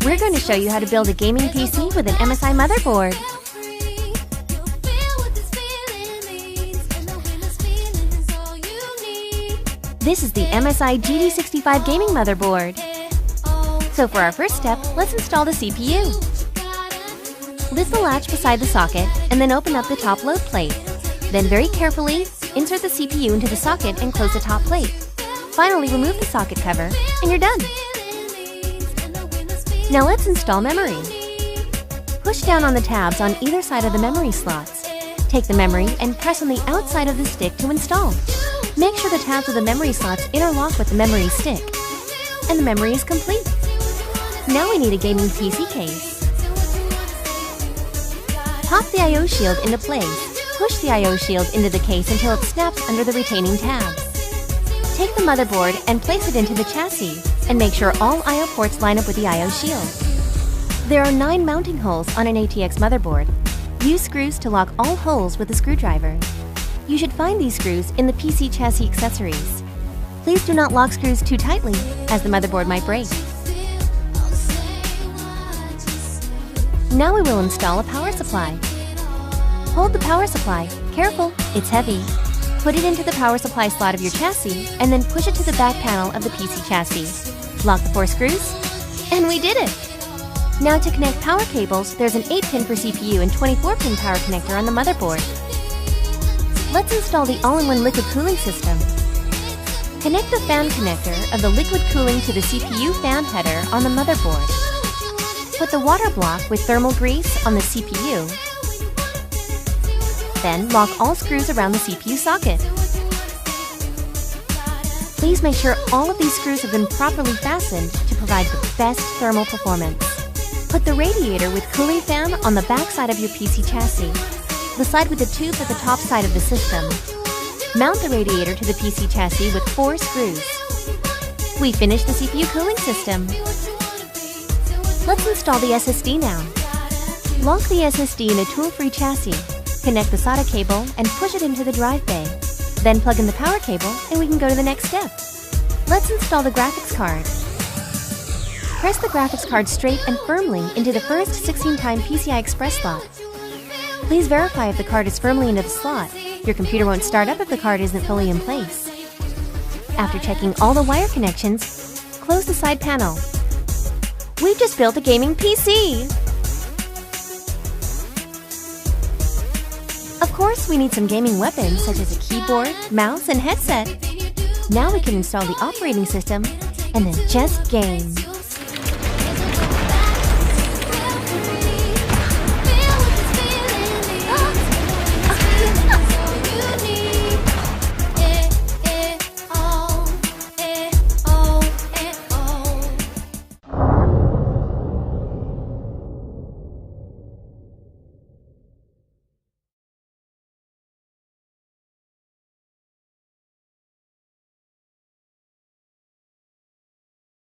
We're going to show you how to build a gaming PC with an MSI motherboard. This is the MSI GD65 gaming motherboard. So for our first step, let's install the CPU. Lift the latch beside the socket and then open up the top load plate. Then very carefully, insert the CPU into the socket and close the top plate. Finally, remove the socket cover and you're done. Now let's install memory. Push down on the tabs on either side of the memory slots. Take the memory and press on the outside of the stick to install. Make sure the tabs of the memory slots interlock with the memory stick. And the memory is complete. Now we need a gaming PC case. Pop the I/O shield into place. Push the I/O shield into the case until it snaps under the retaining tabs. Take the motherboard and place it into the chassis, and make sure all I/O ports line up with the I/O shield. There are 9 mounting holes on an ATX motherboard. Use screws to lock all holes with a screwdriver. You should find these screws in the PC chassis accessories. Please do not lock screws too tightly, as the motherboard might break. Now we will install a power supply. Hold the power supply. Careful, it's heavy. Put it into the power supply slot of your chassis and then push it to the back panel of the PC chassis. Lock the 4 screws, and we did it! Now to connect power cables, there's an 8-pin for CPU and 24-pin power connector on the motherboard. Let's install the all-in-one liquid cooling system. Connect the fan connector of the liquid cooling to the CPU fan header on the motherboard. Put the water block with thermal grease on the CPU. Then lock all screws around the CPU socket. Please make sure all of these screws have been properly fastened to provide the best thermal performance. Put the radiator with cooling fan on the back side of your PC chassis, the side with the tube at the top side of the system. Mount the radiator to the PC chassis with 4 screws. We finished the CPU cooling system. Let's install the SSD now. Lock the SSD in a tool-free chassis. Connect the SATA cable and push it into the drive bay. Then plug in the power cable and we can go to the next step. Let's install the graphics card. Press the graphics card straight and firmly into the first 16-time PCI Express slot. Please verify if the card is firmly into the slot. Your computer won't start up if the card isn't fully in place. After checking all the wire connections, close the side panel. We've just built a gaming PC! Of course, we need some gaming weapons such as a keyboard, mouse, and headset. Now we can install the operating system and then just game.